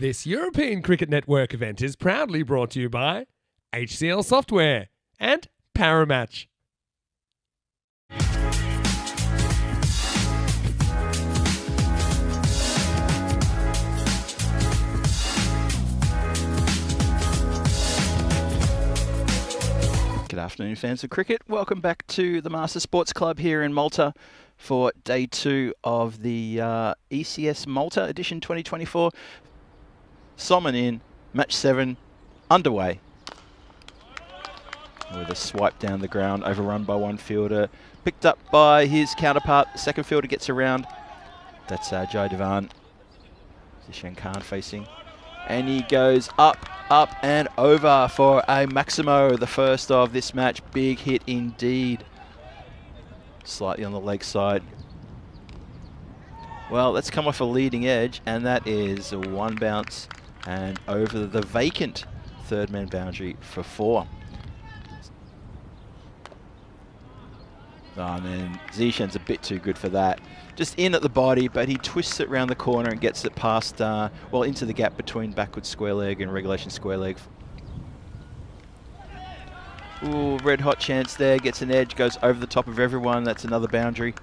This European Cricket Network event is proudly brought to you by HCL Software and Paramatch. Good afternoon, fans of cricket. Welcome back to the Master Sports Club here in Malta for day 2 of the ECS Malta edition 2024. Salmon in, match 7 underway. With a swipe down the ground, overrun by one fielder, picked up by his counterpart. The second fielder gets around. That's Jai Devan. Zishan Khan facing. And he goes up and over for a Maximo, the first of this match. Big hit indeed. Slightly on the leg side. Well, let's come off a leading edge, and that is a one bounce and over the vacant third man boundary for 4. Oh, and then Zishan's a bit too good for that. Just in at the body, but he twists it around the corner and gets it past, well, into the gap between backward square leg and regulation square leg. Ooh, red hot chance there, gets an edge, goes over the top of everyone. That's another boundary.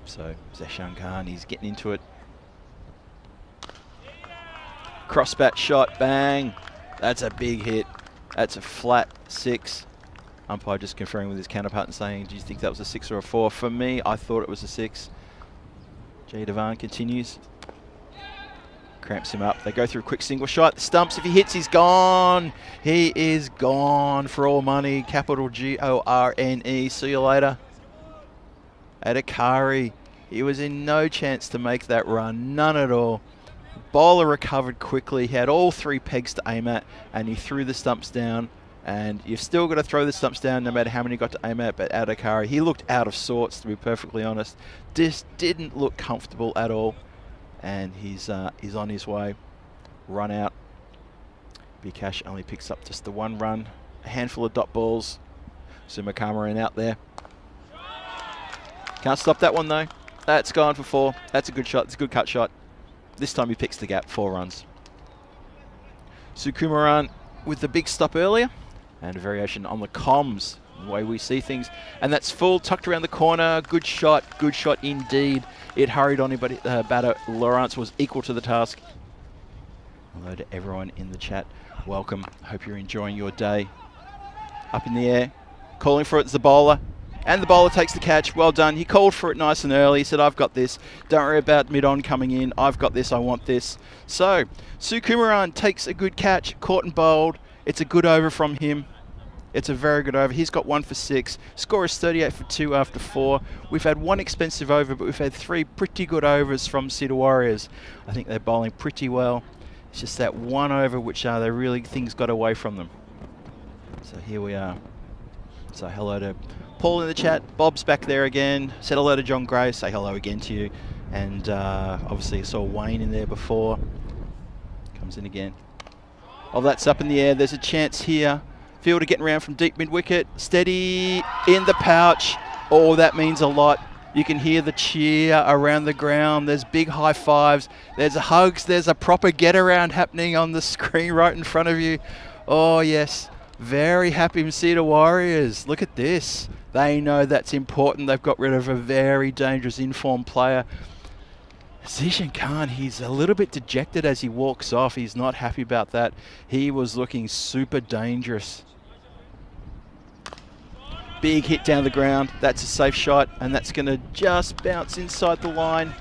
So, Zishan Khan, he's getting into it. Cross bat shot, bang. That's a big hit. That's a flat 6. Umpire just conferring with his counterpart and saying, do you think that was a 6 or a 4? For me, I thought it was a 6. Jai Devan continues. Cramps him up. They go through a quick single shot. The stumps, if he hits, he's gone. He is gone for all money. Capital G-O-R-N-E. See you later. Adhikari. He was in no chance to make that run. None at all. Bowler recovered quickly. He had all 3 pegs to aim at, and he threw the stumps down. And you've still got to throw the stumps down no matter how many you got to aim at. But Adhikari, he looked out of sorts, to be perfectly honest. Just didn't look comfortable at all. And he's on his way. Run out. Bikash only picks up just the 1 run. A handful of dot balls. Sumakamaran out there. Can't stop that one though. That's gone for 4. That's a good shot. It's a good cut shot. This time he picks the gap, 4 runs. Sukumaran with the big stop earlier. And a variation on the comms, the way we see things. And that's full, tucked around the corner. Good shot indeed. It hurried on him, but batter Lawrence was equal to the task. Hello to everyone in the chat. Welcome. Hope you're enjoying your day. Up in the air. Calling for it is the bowler. And the bowler takes the catch. Well done. He called for it nice and early. He said, I've got this. Don't worry about mid-on coming in. I've got this. I want this. So, Sukumaran takes a good catch. Caught and bowled. It's a good over from him. It's a very good over. He's got 1 for 6. Score is 38 for 2 after 4. We've had 1 expensive over, but we've had 3 pretty good overs from Cedar Warriors. I think they're bowling pretty well. It's just that 1 over which they really, things got away from them. So here we are. So hello to Paul in the chat. Bob's back there again. Said hello to John Gray. Say hello again to you. And obviously I saw Wayne in there before. Comes in again. Oh, that's up in the air. There's a chance here. Fielder getting around from deep mid-wicket. Steady in the pouch. Oh, that means a lot. You can hear the cheer around the ground. There's big high fives. There's hugs. There's a proper get-around happening on the screen right in front of you. Oh, yes. Very happy from Cedar Warriors. Look at this. They know that's important. They've got rid of a very dangerous informed player. Zishan Khan, he's a little bit dejected as he walks off. He's not happy about that. He was looking super dangerous. Big hit down the ground. That's a safe shot, and that's going to just bounce inside the line.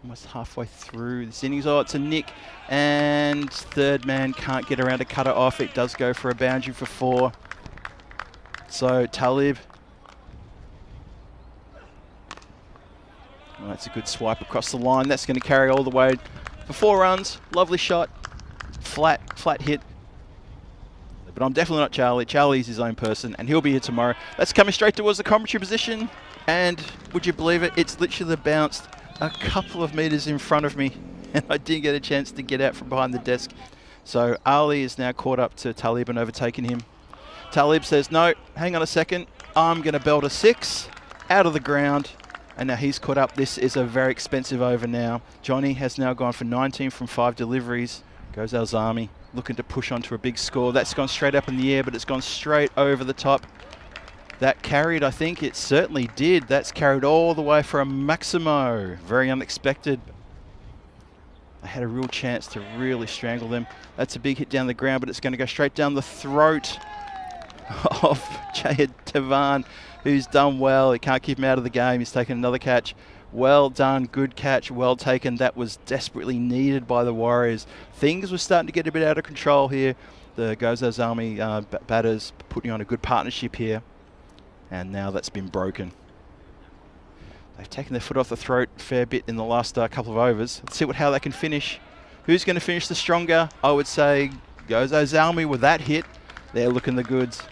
Almost halfway through this innings. Oh, it's a nick, and third man can't get around to cut it off. It does go for a boundary for 4. So Talib. Oh, that's a good swipe across the line. That's going to carry all the way for 4 runs. Lovely shot. Flat hit. But I'm definitely not Charlie. Charlie's his own person, and he'll be here tomorrow. That's coming straight towards the commentary position. And would you believe it? It's literally bounced a couple of meters in front of me, and I didn't get a chance to get out from behind the desk. So Ali is now caught up to Talib and overtaken him. Talib says, no, hang on a second. I'm going to belt a 6 out of the ground. And now he's caught up. This is a very expensive over now. Johnny has now gone for 19 from 5 deliveries. Goes Alzami, looking to push onto a big score. That's gone straight up in the air, but it's gone straight over the top. That carried, I think it certainly did. That's carried all the way for a Maximo. Very unexpected. They had a real chance to really strangle them. That's a big hit down the ground, but it's going to go straight down the throat of Jayed Tavan, who's done well. He can't keep him out of the game. He's taken another catch. Well done, good catch, well taken. That was desperately needed by the Warriors. Things were starting to get a bit out of control here. The Gozos Army batters putting on a good partnership here. And now that's been broken. They've taken their foot off the throat a fair bit in the last couple of overs. Let's see how they can finish. Who's going to finish the stronger? I would say Gozo Zalmi with that hit. They're looking the goods.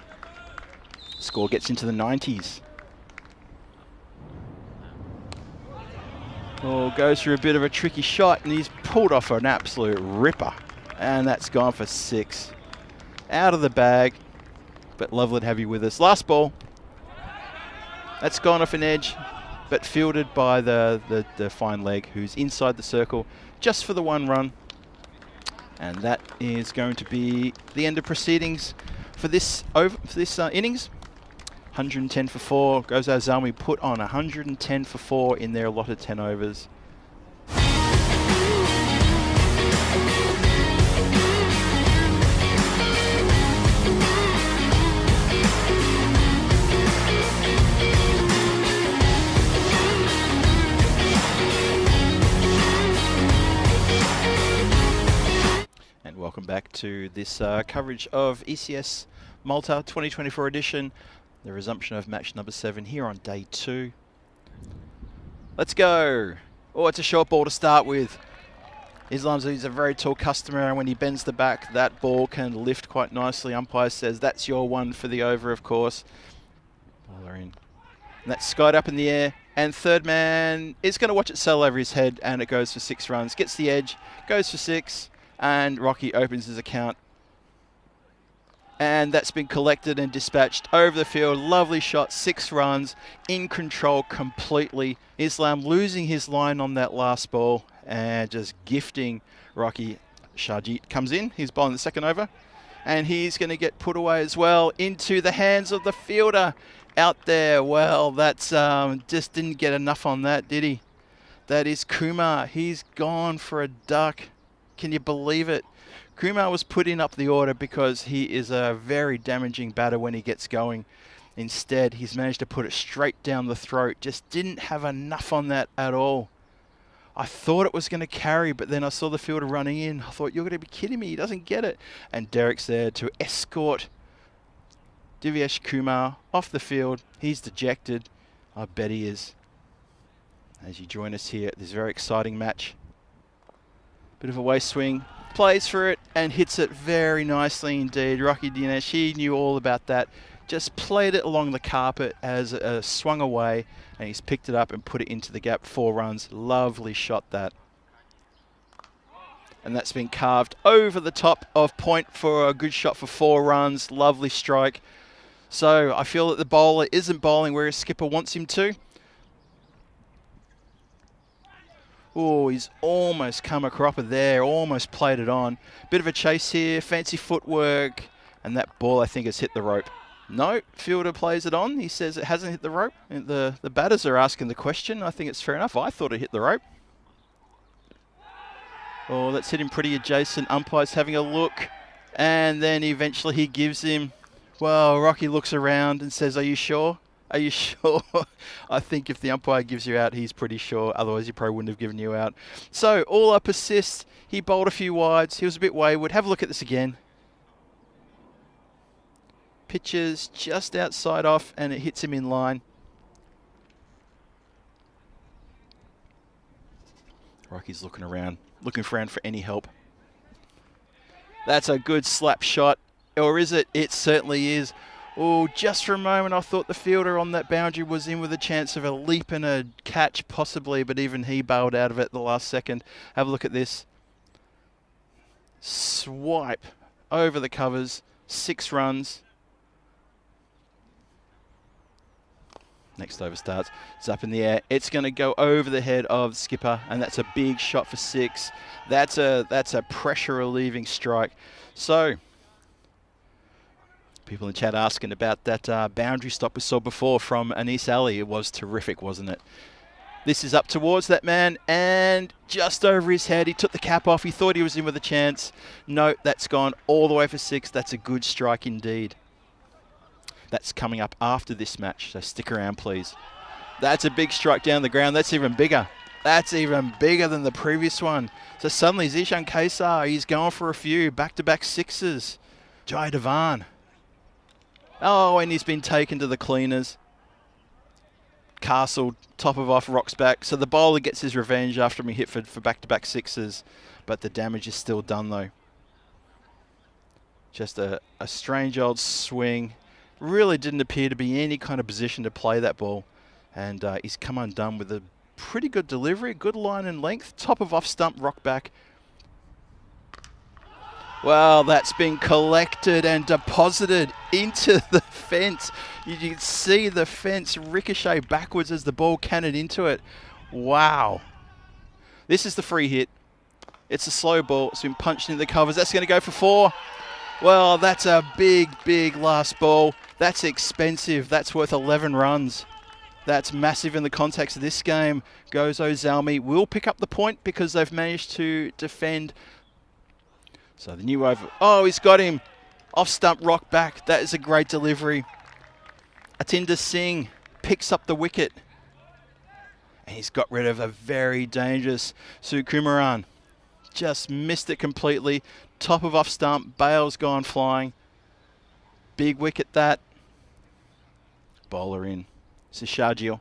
Score gets into the 90s. Oh, goes through a bit of a tricky shot, and he's pulled off an absolute ripper. And that's gone for 6. Out of the bag, but lovely to have you with us. Last ball. That's gone off an edge, but fielded by the fine leg, who's inside the circle just for the 1 run. And that is going to be the end of proceedings for this innings. 110 for 4. Gozo Zalmi put on 110 for 4 in their allotted 10 overs. And welcome back to this coverage of ECS Malta 2024 edition. The resumption of match number 7 here on day 2. Let's go. Oh, it's a short ball to start with. Islam's a very tall customer, and when he bends the back, that ball can lift quite nicely. Umpire says that's your one for the over, of course. Bowler in. And that's skied up in the air, and third man is going to watch it sail over his head, and it goes for 6 runs. Gets the edge, goes for 6, and Rocky opens his account. And that's been collected and dispatched over the field. Lovely shot, 6 runs, in control completely. Islam losing his line on that last ball and just gifting Rocky. Shajit comes in, he's bowling the second over. And he's going to get put away as well into the hands of the fielder out there. Well, that's just didn't get enough on that, did he? That is Kumar. He's gone for a duck. Can you believe it? Kumar was put in up the order because he is a very damaging batter when he gets going. Instead, he's managed to put it straight down the throat. Just didn't have enough on that at all. I thought it was going to carry, but then I saw the fielder running in. I thought, you're going to be kidding me. He doesn't get it. And Derek's there to escort Divyesh Kumar off the field. He's dejected. I bet he is. As you join us here at this very exciting match. Bit of a waist swing. Plays for it and hits it very nicely indeed. Rocky Dinesh, he knew all about that. Just played it along the carpet as it swung away, and he's picked it up and put it into the gap. 4 runs. Lovely shot that. And that's been carved over the top of point for a good shot for 4 runs. Lovely strike. So I feel that the bowler isn't bowling where his skipper wants him to. Oh, he's almost come a cropper there, almost played it on. Bit of a chase here, fancy footwork, and that ball I think has hit the rope. No, fielder plays it on. He says it hasn't hit the rope. And the batters are asking the question. I think it's fair enough. I thought it hit the rope. Oh, that's hitting pretty adjacent. Umpire's having a look, and then eventually he gives him. Well, Rocky looks around and says, "Are you sure? Are you sure?" I think if the umpire gives you out, he's pretty sure. Otherwise, he probably wouldn't have given you out. So, all up assists. He bowled a few wides. He was a bit wayward. Have a look at this again. Pitches just outside off, and it hits him in line. Rocky's looking around for any help. That's a good slap shot. Or is it? It certainly is. Oh, just for a moment I thought the fielder on that boundary was in with a chance of a leap and a catch possibly, but even he bailed out of it at the last second. Have a look at this. Swipe over the covers, 6 runs. Next over starts. It's up in the air. It's going to go over the head of the skipper, and that's a big shot for 6. That's a pressure relieving strike. So people in the chat asking about that boundary stop we saw before from Anis Ali. It was terrific, wasn't it? This is up towards that man, and just over his head. He took the cap off. He thought he was in with a chance. No, that's gone all the way for 6. That's a good strike indeed. That's coming up after this match, so stick around, please. That's a big strike down the ground. That's even bigger. That's even bigger than the previous one. So suddenly Zishan Kaysar, he's going for a few back-to-back 6s. Jai Devan. Oh, and he's been taken to the cleaners. Castle, top of off, rocks back. So the bowler gets his revenge after being hit for back-to-back 6s, but the damage is still done, though. Just a strange old swing. Really didn't appear to be any kind of position to play that ball. And he's come undone with a pretty good delivery, good line and length. Top of off stump, rock back. Well, that's been collected and deposited into the fence. You can see the fence ricochet backwards as the ball cannoned into it. Wow. This is the free hit. It's a slow ball. It's been punched into the covers. That's going to go for 4. Well, that's a big, big last ball. That's expensive. That's worth 11 runs. That's massive in the context of this game. Gozo Zalmi will pick up the point because they've managed to defend. So the new over. Oh, he's got him. Off stump, rock back. That is a great delivery. Atinder Singh picks up the wicket. And he's got rid of a very dangerous Sukumaran. Just missed it completely. Top of off stump. Bale's gone flying. Big wicket that. Bowler in. Sishagil.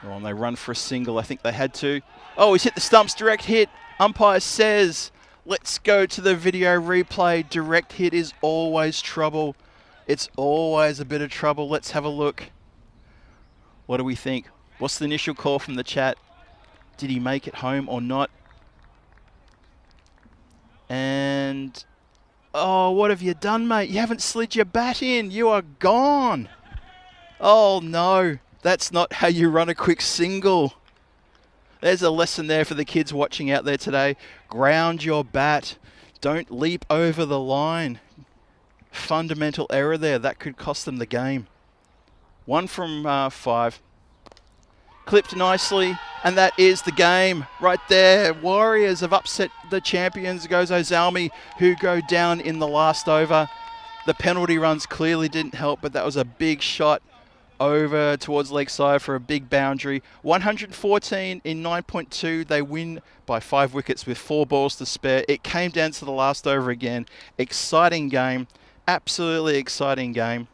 Oh, and they run for a single. I think they had to. Oh, he's hit the stumps. Direct hit. Umpire says, let's go to the video replay. Direct hit is always trouble. It's always a bit of trouble. Let's have a look. What do we think? What's the initial call from the chat? Did he make it home or not? And, oh, what have you done, mate? You haven't slid your bat in. You are gone. Oh, no. That's not how you run a quick single. There's a lesson there for the kids watching out there today. Ground your bat. Don't leap over the line. Fundamental error there. That could cost them the game. 1 from 5. Clipped nicely, and that is the game right there. Warriors have upset the champions, Gozo Zalmi, who go down in the last over. The penalty runs clearly didn't help, but that was a big shot over towards leg side for a big boundary. 114 in 9.2. They win by 5 wickets with 4 balls to spare. It came down to the last over again. Exciting game. Absolutely exciting game.